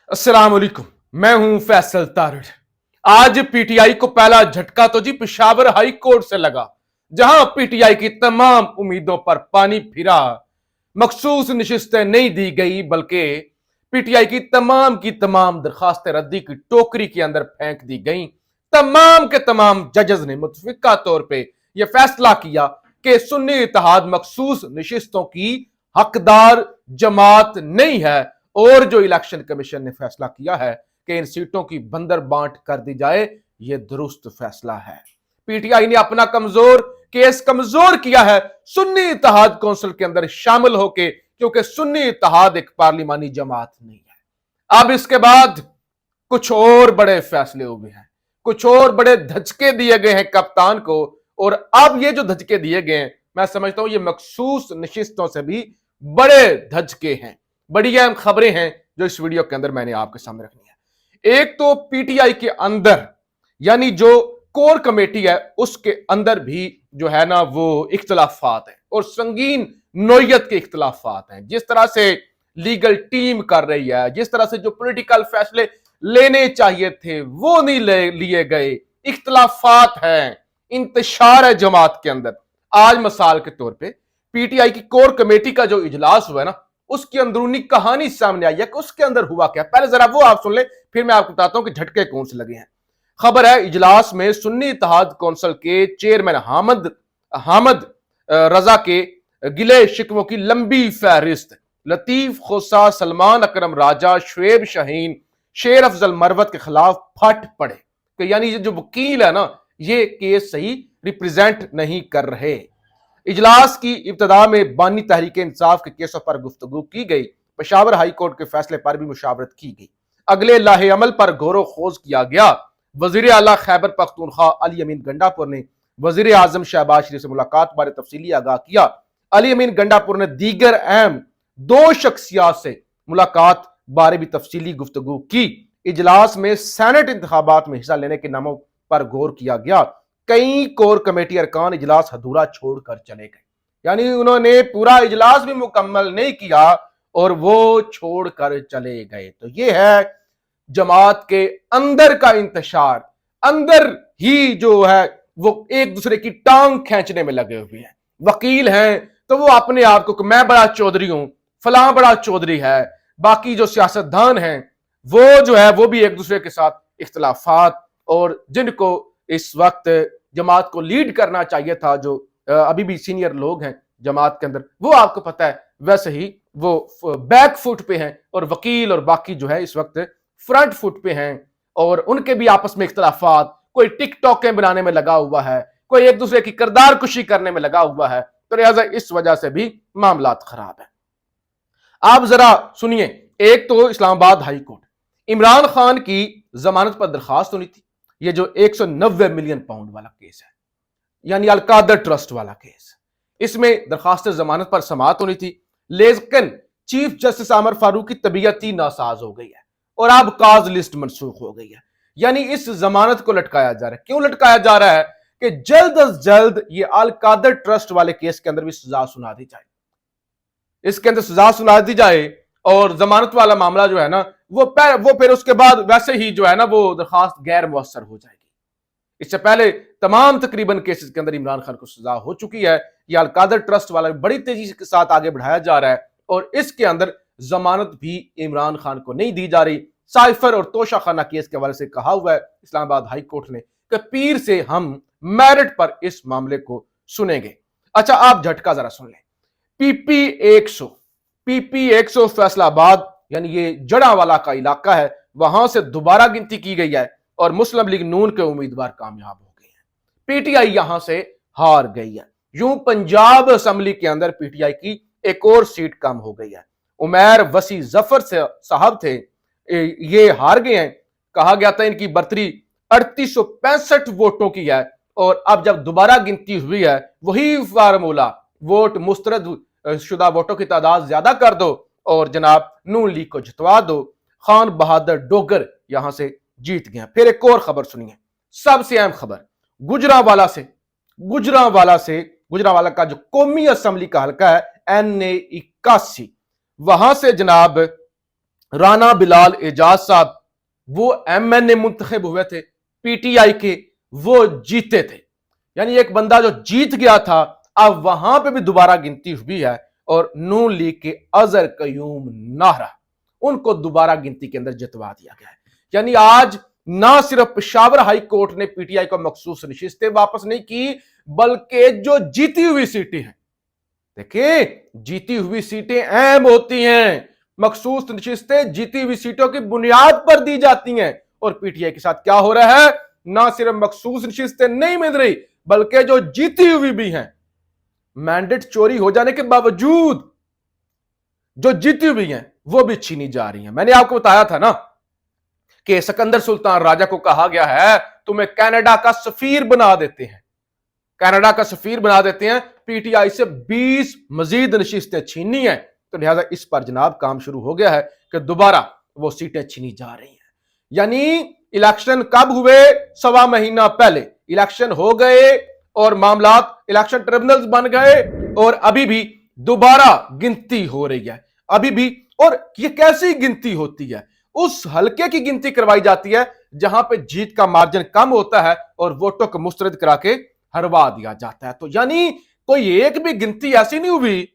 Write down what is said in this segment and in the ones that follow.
अस्सलाम वालेकुम। मैं हूं फैसल तारड़। आज पीटीआई को पहला झटका तो जी पेशावर हाई कोर्ट से लगा, जहां पीटीआई की तमाम उम्मीदों पर पानी फिरा। मखसूस नशिस्तें नहीं दी गई, बल्कि पीटीआई की तमाम दरखास्तें रद्दी की टोकरी के अंदर फेंक दी गई। तमाम के तमाम जजेस ने मुतफिका तौर पर यह फैसला किया कि सुन्नी इत्तेहाद मखसूस नशिस्तों की हकदार जमात नहीं है, और जो इलेक्शन कमीशन ने फैसला किया है कि इन सीटों की बंदर बांट कर दी जाए, यह दुरुस्त फैसला है। पीटीआई ने अपना केस कमजोर किया है सुन्नी इत्तेहाद कौंसिल के अंदर शामिल होके, क्योंकि सुन्नी इत्तेहाद एक पार्लिमानी जमात नहीं है। अब इसके बाद कुछ और बड़े फैसले हुए हैं, कुछ और बड़े धचके दिए गए हैं कप्तान को। और अब ये जो धचके दिए गए हैं, मैं समझता हूं ये मखसूस नशिस्तों से भी बड़े धचके हैं। बड़ी अहम खबरें हैं जो इस वीडियो के अंदर मैंने आपके सामने रखनी है। एक तो पीटीआई के अंदर, यानी जो कोर कमेटी है, उसके अंदर भी जो है ना वो इख्तलाफात हैं, और संगीन नोयत के इख्तलाफात हैं। जिस तरह से लीगल टीम कर रही है, जिस तरह से जो पॉलिटिकल फैसले लेने चाहिए थे वो नहीं लिए गए, इख्तलाफात हैं, इंतशार है जमात के अंदर। आज मिसाल के तौर पे पीटीआई की कोर कमेटी का जो इजलास हुआ है ना, उसकी अंदरूनी कहानी सामने आई है कि उसके अंदर हुआ क्या। पहले जरा वो आप सुन ले, फिर मैं आपको बताता हूं कि झटके कौन से लगे हैं। खबर है, इजलास में सुन्नी इत्तेहाद कौंसिल के चेयरमैन हामद रजा के गिले शिकवों की लंबी फहरिस्त, लतीफ खोसा, सलमान अकरम राजा, शुएब शाहीन, शेर अफजल मरवत के खिलाफ फट पड़े कि यानी ये जो वकील है ना, ये केस सही रिप्रेजेंट नहीं कर रहे। इजलास की इब्तदा में बानी तहरीक इंसाफ के केसों पर गुफ्तगू की गई। पेशावर हाई कोर्ट के फैसले पर भी मुशावरत की गई। अगले लाहे अमल पर गौर खोज किया गया। वजीर आला खैबर पख्तूनख्वा अली अमीन गंडापुर ने वजीर आजम शहबाज शरीफ से मुलाकात बारे तफसीली आगाह किया। अली अमीन गंडापुर ने दीगर अहम दो शख्सियात से मुलाकात बारे भी तफसीली गुफ्तगू की। इजलास में सेनेट इंतखाबात में हिस्सा लेने के नामों पर गौर किया गया। कई कोर कमेटी अरकान इजलास अधूरा छोड़कर चले गए, यानी उन्होंने पूरा इजलास भी मुकम्मल नहीं किया और वो छोड़कर चले गए। तो ये है जमात के अंदर का इंतशार। अंदर ही जो है वो एक दूसरे की टांग खींचने में लगे हुए हैं। वकील हैं तो वो अपने आप को मैं बड़ा चौधरी हूं, फलां बड़ा चौधरी है। बाकी जो सियासतदान हैं वो जो है वो भी एक दूसरे के साथ इख्तलाफात, और जिनको इस वक्त जमात को लीड करना चाहिए था, जो अभी भी सीनियर लोग हैं जमात के अंदर, वो आपको पता है वैसे ही वो बैक फुट पे हैं, और वकील और बाकी जो है इस वक्त फ्रंट फुट पे हैं। और उनके भी आपस में इख्तलाफात, कोई टिकटॉकें बनाने में लगा हुआ है, कोई एक दूसरे की किरदार कुशी करने में लगा हुआ है। तो लिहाजा इस वजह से भी मामलात खराब है। आप जरा सुनिए, एक तो इस्लामाबाद हाई कोर्ट, इमरान खान की जमानत पर दरखास्त होनी थी। ये जो 190 मिलियन पाउंड वाला केस है, यानी अलकादर ट्रस्ट वाला केस, इसमें दरखास्त जमानत पर समाअत होनी थी। लेकिन चीफ जस्टिस आमर फारूक की तबीयत ही नासाज हो गई है और अब काज लिस्ट मनसूख हो गई है। यानी इस जमानत को लटकाया जा रहा है। क्यों लटकाया जा रहा है? कि जल्द अज जल्द ये अलकादर ट्रस्ट वाले केस के अंदर भी सजा सुना दी जाए, इसके अंदर सजा सुना दी जाए, और जमानत वाला मामला जो है ना वो फिर उसके बाद वैसे ही जो है ना वो दरखास्त गैर मुअस्सर हो जाएगी। इससे पहले तमाम तकरीबन केसेस के अंदर इमरान खान को सजा हो चुकी है। ये अलकादर ट्रस्ट वाला बड़ी तेजी के साथ आगे बढ़ाया जा रहा है, और इसके अंदर जमानत भी इमरान खान को नहीं दी जा रही। साइफर और तोशा खाना केस के हवाले से कहा हुआ है इस्लामाबाद हाई कोर्ट ने कि पीर से हम मेरिट पर इस मामले को सुनेंगे। अच्छा, आप झटका जरा सुन लें। पीपी 100 फैसलाबाद, यानी ये जड़ावाला का इलाका है, वहां से दोबारा गिनती की गई है और मुस्लिम लीग नून के उम्मीदवार कामयाब हो गए हैं। पीटीआई यहां से हार गई है। यूं पंजाब असेंबली के अंदर पीटीआई की एक और सीट कम हो गई है। उमैर वसी जफर से साहब थे, ये हार गए हैं। कहा गया था इनकी बर्तरी 3865 वोटों की है, और अब जब दोबारा गिनती हुई है वही फार्मूला, वोट मुस्तरद शुदा वोटों की तादाद ज्यादा कर दो और जनाब नून लीग को जितवा दो। खान बहादुर डोगर यहां से जीत गया। फिर एक और खबर सुनिए, सबसे अहम खबर, गुजरांवाला का जो कौमी असेंबली का हल्का है NA 81, वहां से जनाब رانا بلال اعجاز صاحب وہ ایم این اے منتخب ہوئے تھے پی ٹی آئی کے، وہ جیتے تھے، یعنی ایک بندہ جو جیت گیا تھا اب وہاں پہ بھی دوبارہ گنتی ہوئی ہے، اور نون لیگ کے اظہر قیوم نہرہ ان کو دوبارہ گنتی کے اندر جتوا دیا گیا ہے۔ یعنی آج نہ صرف پشاور ہائی کورٹ نے پی ٹی آئی کو مخصوص نشستیں واپس نہیں کی، بلکہ جو جیتی ہوئی سیٹیں ہیں، دیکھیں جیتی ہوئی سیٹیں اہم ہوتی ہیں، مخصوص نشستیں جیتی ہوئی سیٹوں کی بنیاد پر دی جاتی ہیں، اور پی ٹی آئی کے ساتھ کیا ہو رہا ہے، نہ صرف مخصوص نشستیں نہیں مل رہی بلکہ جو جیتی ہوئی بھی ہیں، مینڈیٹ چوری ہو جانے کے باوجود جو جیتی ہوئی ہیں وہ بھی چھینی جا رہی ہیں۔ میں نے آپ کو بتایا تھا نا کہ سکندر سلطان راجہ کو کہا گیا ہے تمہیں کینیڈا کا سفیر بنا دیتے ہیں، کینیڈا کا سفیر بنا دیتے ہیں، پی ٹی آئی سے 20 مزید نشستیں چھینی ہیں، تو لہٰذا اس پر جناب کام شروع ہو گیا ہے کہ دوبارہ وہ سیٹیں چھینی جا رہی ہیں۔ یعنی الیکشن کب ہوئے؟ سوا مہینہ پہلے الیکشن ہو گئے اور معاملات الیکشن ٹریبونلز بن گئے، اور ابھی بھی دوبارہ گنتی ہو رہی ہے، ابھی بھی۔ اور یہ کیسی گنتی ہوتی ہے؟ اس حلقے کی گنتی کروائی جاتی ہے جہاں پہ جیت کا مارجن کم ہوتا ہے اور ووٹوں کو مسترد کرا کے ہروا دیا جاتا ہے۔ تو یعنی کوئی ایک بھی گنتی ایسی نہیں ہوئی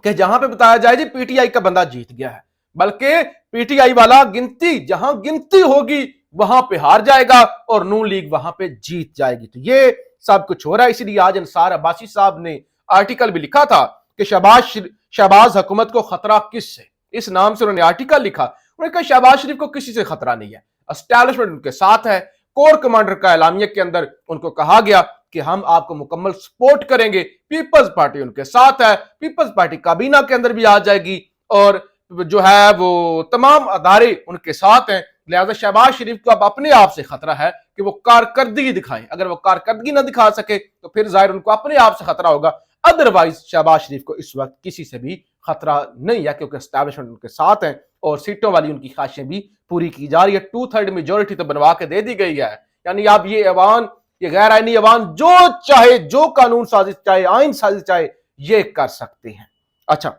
کہ جہاں پہ بتایا جائے جی پی ٹی آئی کا بندہ جیت گیا ہے، بلکہ پی ٹی آئی والا گنتی جہاں گنتی ہوگی وہاں پہ ہار جائے گا اور نون لیگ وہاں پہ جیت جائے گی۔ تو یہ سب کچھ ہو رہا ہے، اسی لیے آج انصار عباسی صاحب نے آرٹیکل بھی لکھا تھا کہ شہباز حکومت کو خطرہ کس سے، اس نام سے انہوں نے آرٹیکل لکھا۔ انہوں نے کہا شہباز شریف کو کسی سے خطرہ نہیں ہے، اسٹیبلشمنٹ ان کے ساتھ ہے۔ کور کمانڈر کا اعلامیہ کے اندر ان کو کہا گیا کہ ہم آپ کو مکمل سپورٹ کریں گے، پیپلز پارٹی ان کے ساتھ ہے، پیپلز پارٹی کابینہ کے اندر بھی آ جائے گی، اور جو ہے وہ تمام ادارے ان کے ساتھ ہیں۔ لہذا شہباز شریف کو اب اپنے آپ سے خطرہ ہے کہ وہ کارکردگی دکھائیں، اگر وہ کارکردگی نہ دکھا سکے تو پھر ظاہر ان کو اپنے آپ سے خطرہ ہوگا، ادروائز شہباز شریف کو اس وقت کسی سے بھی خطرہ نہیں ہے، کیونکہ اسٹیبلشمنٹ ان کے ساتھ ہیں اور سیٹوں والی ان کی خواہشیں بھی پوری کی جا رہی ہے۔ 2/3 میجورٹی تو بنوا کے دے دی گئی ہے، یعنی اب یہ ایوان، یہ غیر آئینی ایوان جو چاہے، جو قانون سازی چاہے، آئین سازی چاہے، یہ کر سکتے ہیں۔ اچھا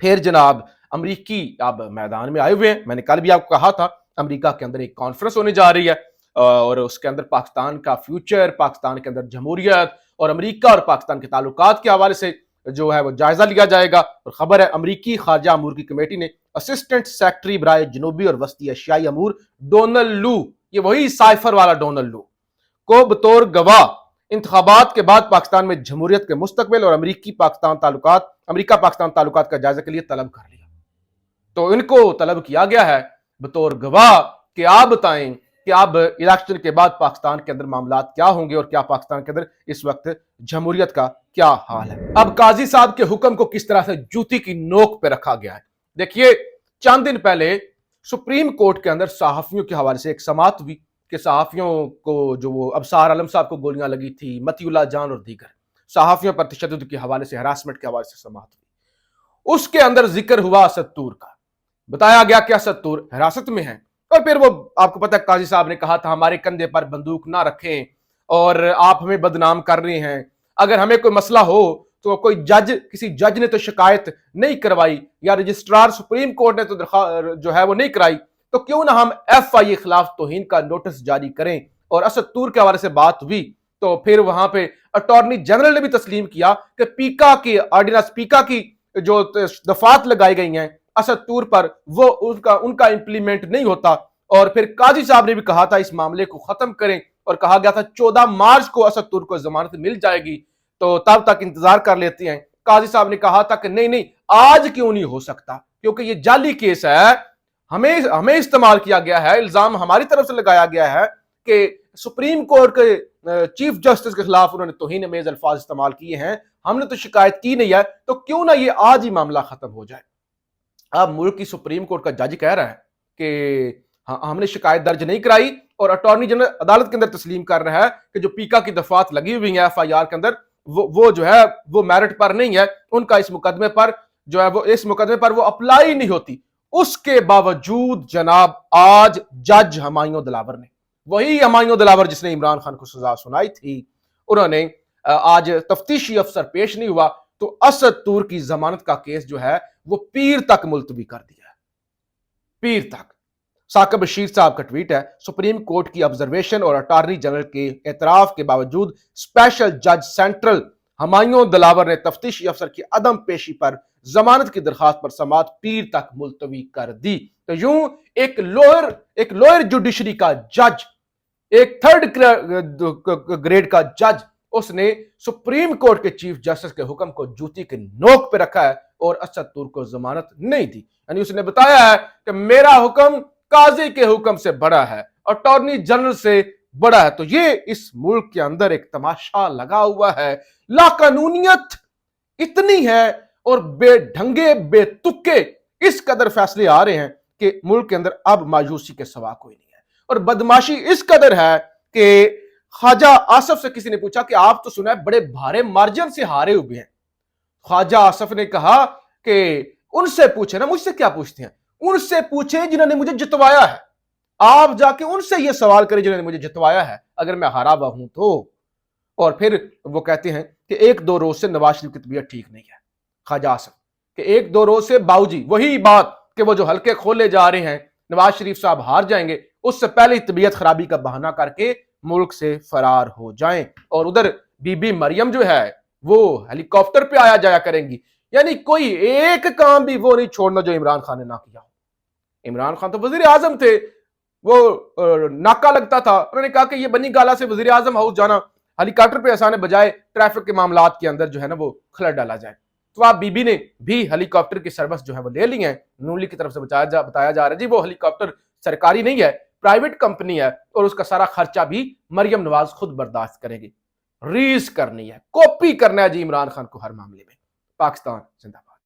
پھر جناب امریکی اب میدان میں آئے ہوئے ہیں۔ میں نے کل بھی آپ کو کہا تھا امریکہ کے اندر ایک کانفرنس ہونے جا رہی ہے، اور اس کے اندر پاکستان کا فیوچر، پاکستان کے اندر جمہوریت اور امریکہ اور پاکستان کے تعلقات کے حوالے سے جو ہے وہ جائزہ لیا جائے گا۔ اور خبر ہے امریکی خارجہ امور کی کمیٹی نے اسسٹنٹ سیکرٹری برائے جنوبی اور وسطی ایشیائی امور ڈونلڈ لو، یہ وہی سائفر والا ڈونلڈ لو، کو بطور گواہ انتخابات کے بعد پاکستان میں جمہوریت کے مستقبل اور امریکہ پاکستان تعلقات کا جائزہ کے لیے طلب کر لیا۔ تو ان کو طلب کیا گیا ہے بطور گواہ کہ آپ بتائیں کہ اب الیکشن کے بعد پاکستان کے اندر معاملات کیا ہوں گے، اور کیا پاکستان کے اندر اس وقت جمہوریت کا کیا حال ہے۔ اب قاضی صاحب کے حکم کو کس طرح سے جوتی کی نوک پہ رکھا گیا ہے۔ دیکھیے چند دن پہلے سپریم کورٹ کے اندر صحافیوں کے حوالے سے ایک سماعت ہوئی کہ صحافیوں کو جو وہ ابصار عالم صاحب کو گولیاں لگی تھی، متی اللہ جان اور دیگر صحافیوں پر تشدد کے حوالے سے، ہراسمنٹ کے حوالے سے سماعت ہوئی۔ اس کے اندر ذکر ہوا اسد طور کا، بتایا گیا کہ اسد طور حراست میں ہیں، اور پھر وہ آپ کو پتہ ہے قاضی صاحب نے کہا تھا ہمارے کندھے پر بندوق نہ رکھیں اور آپ ہمیں بدنام کر رہے ہیں، اگر ہمیں کوئی مسئلہ ہو تو کوئی کسی جج نے تو شکایت نہیں کروائی، یا رجسٹرار سپریم کورٹ نے تو جو ہے وہ نہیں کرائی، تو کیوں نہ ہم ایف آئی خلاف توہین کا نوٹس جاری کریں۔ اور اسد طور کے حوالے سے بات ہوئی تو پھر وہاں پہ اٹارنی جنرل نے بھی تسلیم کیا کہ پیکا کی آرڈیننس، پیکا کی جو دفعات لگائی گئی ہیں اسد طور پر، وہ ان کا امپلیمنٹ نہیں ہوتا۔ اور پھر قاضی صاحب نے بھی کہا تھا اس معاملے کو ختم کریں، اور کہا گیا تھا 14 مارچ کو اسد طور کو ضمانت مل جائے گی، تو تب تک انتظار کر لیتے ہیں۔ قاضی صاحب نے کہا تھا کہ نہیں آج کیوں نہیں ہو سکتا، کیونکہ یہ جعلی کیس ہے، ہمیں استعمال کیا گیا ہے، الزام ہماری طرف سے لگایا گیا ہے کہ سپریم کورٹ کے چیف جسٹس کے خلاف انہوں نے توہین امیز الفاظ استعمال کیے ہیں، ہم نے تو شکایت کی نہیں ہے، تو کیوں نہ یہ آج ہی معاملہ ختم ہو جائے۔ اب ملک کی سپریم کورٹ کا جج کہہ رہا ہے کہ ہم نے شکایت درج نہیں کرائی، اور اٹارنی جنرل عدالت کے اندر تسلیم کر رہا ہے کہ جو پیکا کی دفعات لگی ہوئی ہیں ایف آئی آر کے اندر، وہ جو ہے وہ میرٹ پر نہیں ہے، ان کا اس مقدمے پر جو ہے وہ اپلائی نہیں ہوتی۔ اس کے باوجود جناب آج جج ہمایوں دلاور نے، وہی ہمایوں دلاور جس نے عمران خان کو سزا سنائی تھی، انہوں نے آج تفتیشی افسر پیش نہیں ہوا تو اسد طور کی ضمانت کا کیس جو ہے وہ پیر تک ملتوی کر دیا ہے۔ पीर तक। साकिब बशीर साहब का ट्वीट है, सुप्रीम कोर्ट की ऑब्जर्वेशन और अटॉर्नी जनरल के एतराफ के बावजूद स्पेशल जज सेंट्रल हमायूं दिलावर ने तफ्तीशी अफसर की अदम पेशी पर जमानत की दरखास्त पर समाअत पीर तक मुलतवी कर दी। तो यूं एक लोअर जुडिशरी का जज, एक थर्ड ग्रेड का जज, उसने सुप्रीम कोर्ट के चीफ जस्टिस के हुक्म को जूती के नोक पे रखा है और असद तुर्क को जमानत नहीं दी। यानी उसने बताया है कि मेरा हुक्म काजी के हुक्म से बड़ा है, अटॉर्नी जनरल से बड़ा है। तो ये इस मुल्क के अंदर एक तमाशा लगा हुआ है, लाकानूनियत इतनी है और बेढंगे बेतुके इस कदर फैसले आ रहे हैं कि मुल्क के अंदर अब मायूसी के सिवा कोई नहीं है। और बदमाशी इस कदर है कि ख्वाजा आसफ से किसी ने पूछा कि आप तो सुना है बड़े भारे मार्जिन से हारे हुए हैं। ख्वाजा आसफ ने कहा कि उनसे पूछे ना, मुझसे क्या पूछते हैं, उनसे पूछे जिन्होंने मुझे जितवाया है। आप जाके उनसे यह सवाल करें जिन्होंने मुझे जितवाया है अगर मैं हारा हुआ हूं तो। और फिर वो कहते हैं कि एक दो रोज से नवाज शरीफ की तबीयत ठीक नहीं है। ख्वाजा आसफ कि एक दो रोज से बाऊजी, वही बात कि वो जो हल्के खोले जा रहे हैं, नवाज शरीफ साहब हार जाएंगे, उससे पहले तबीयत खराबी का बहाना करके मुल्क से फरार हो जाएं। और उधर बीबी मरियम जो है वो हेलीकॉप्टर पे आया जाया करेंगी। यानी कोई एक काम भी वो नहीं छोड़ना जो इमरान खान ने ना किया। इमरान खान तो वजीर आजम थे, वो नाका लगता था, उन्होंने कहा कि ये बनी गाला से वजीर आजम हाउस जाना हेलीकॉप्टर पे आसाने बजाय ट्रैफिक के मामलात के अंदर जो है ना वो खलल डाला जाए। तो आप बीबी ने भी हेलीकॉप्टर की सर्विस जो है वो ले ली है। नून लीग की तरफ से बताया जा रहा है जी वो हेलीकॉप्टर सरकारी नहीं है, प्राइवेट कंपनी है और उसका सारा खर्चा भी मरियम नवाज खुद बर्दाश्त करेगी। रीस करनी है, कॉपी करना है जी इमरान खान को हर मामले में। पाकिस्तान जिंदाबाद।